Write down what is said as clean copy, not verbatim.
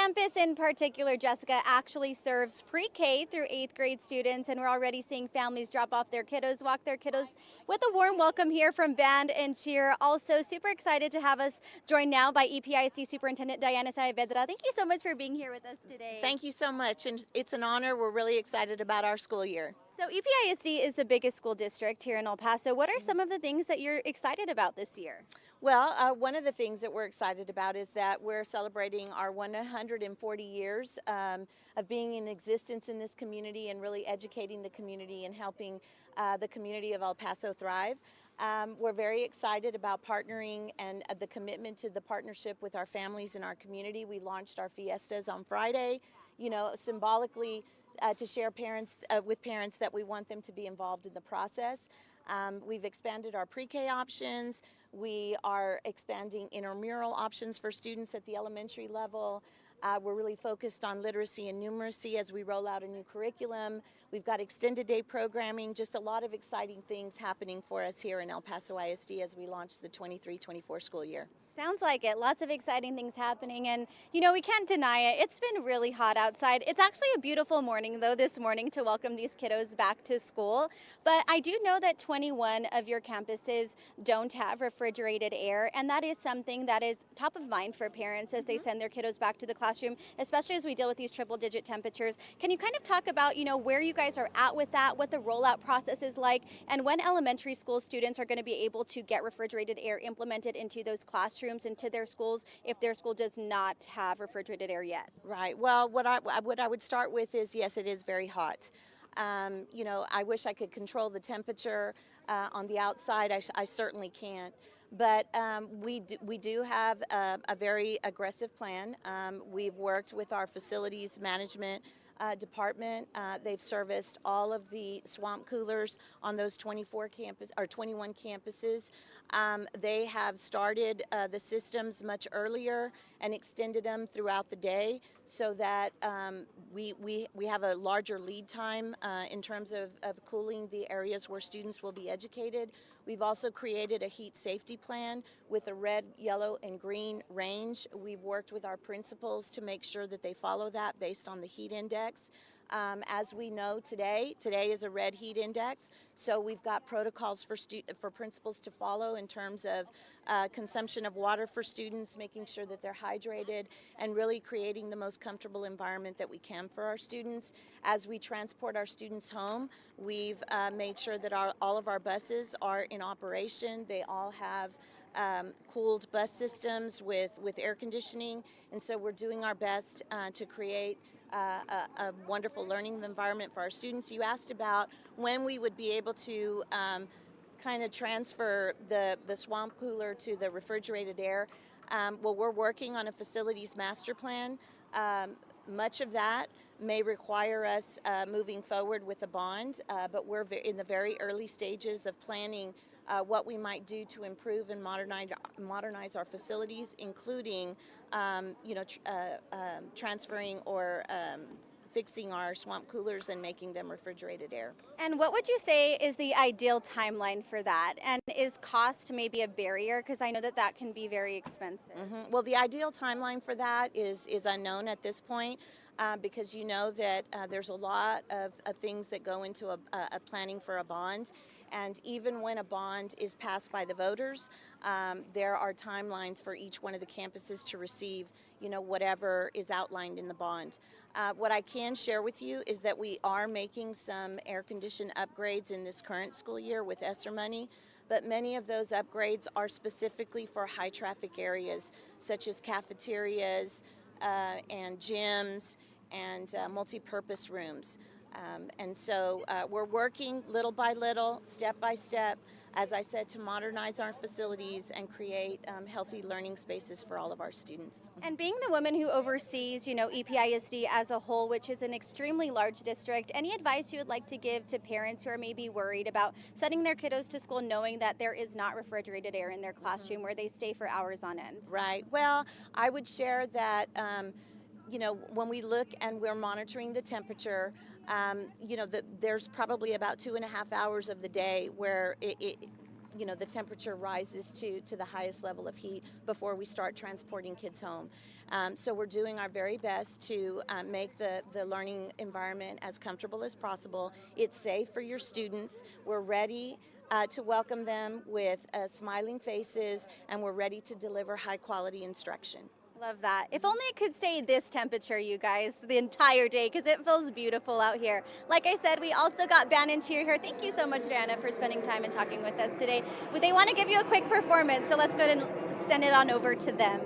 campus in particular, Jessica, actually serves pre-K through 8th grade students, and we're already seeing families drop off their kiddos, walk their kiddos with a warm welcome here from Band and Cheer. Also, super excited to have us joined now by EPISD Superintendent Diana Saavedra. Thank you so much for being here with us today. Thank you so much, and it's an honor. We're really excited about our school year. So EPISD is the biggest school district here in El Paso. What are some of the things that you're excited about this year? Well, one of the things that we're excited about is that we're celebrating our 140 years of being in existence in this community and really educating the community and helping the community of El Paso thrive. We're very excited about partnering and the commitment to the partnership with our families in our community. We launched our fiestas on Friday, symbolically to share with parents that we want them to be involved in the process. We've expanded our pre-K options. We are expanding intramural options for students at the elementary level. We're really focused on literacy and numeracy as we roll out a new curriculum. We've got extended day programming, just a lot of exciting things happening for us here in El Paso ISD as we launch the 23-24 school year. Sounds like it. Lots of exciting things happening. And, we can't deny it. It's been really hot outside. It's actually a beautiful morning, though, this morning to welcome these kiddos back to school. But I do know that 21 of your campuses don't have refrigerated air. And that is something that is top of mind for parents as they send their kiddos back to the classroom, especially as we deal with these triple-digit temperatures. Can you kind of talk about, where you guys are at with that, what the rollout process is like, and when elementary school students are going to be able to get refrigerated air implemented into those classrooms, into their schools, if their school does not have refrigerated air yet? Right. Well, what I would start with is, yes, it is very hot. I wish I could control the temperature on the outside. I certainly can't. But we do have a very aggressive plan. We've worked with our facilities management department. They've serviced all of the swamp coolers on those 21 campuses. They have started the systems much earlier and extended them throughout the day so that we have a larger lead time in terms of cooling the areas where students will be educated. We've also created a heat safety plan with a red, yellow, and green range. We've worked with our principals to make sure that they follow that based on the heat index. As we know today is a red heat index, so we've got protocols for principals to follow in terms of consumption of water for students, making sure that they're hydrated, and really creating the most comfortable environment that we can for our students. As we transport our students home, we've made sure that all of our buses are in operation. They all have cooled bus systems with air conditioning, and so we're doing our best to create a wonderful learning environment for our students. You asked about when we would be able to kind of transfer the swamp cooler to the refrigerated air. Well, we're working on a facilities master plan. Much of that may require us moving forward with a bond, but we're in the very early stages of planning what we might do to improve and modernize our facilities, including transferring or fixing our swamp coolers and making them refrigerated air. And what would you say is the ideal timeline for that? And is cost maybe a barrier? Because I know that can be very expensive. Well, the ideal timeline for that is unknown at this point. Because that there's a lot of things that go into a planning for a bond. And even when a bond is passed by the voters, there are timelines for each one of the campuses to receive, whatever is outlined in the bond. What I can share with you is that we are making some air condition upgrades in this current school year with ESSER money. But many of those upgrades are specifically for high traffic areas, such as cafeterias, and gyms and multi-purpose rooms. And so we're working little by little, step by step, as I said, to modernize our facilities and create healthy learning spaces for all of our students. And being the woman who oversees, EPISD as a whole, which is an extremely large district, any advice you would like to give to parents who are maybe worried about sending their kiddos to school knowing that there is not refrigerated air in their classroom where they stay for hours on end? Right. Well, I would share that when we look and we're monitoring the temperature, there's probably about 2.5 hours of the day where the temperature rises to the highest level of heat before we start transporting kids home. So we're doing our very best to make the learning environment as comfortable as possible. It's safe for your students. We're ready to welcome them with smiling faces, and we're ready to deliver high quality instruction. Love that. If only it could stay this temperature, you guys, the entire day, because it feels beautiful out here. Like I said, we also got band and cheer here. Thank you so much, Diana, for spending time and talking with us today. They want to give you a quick performance, so let's go ahead and send it on over to them.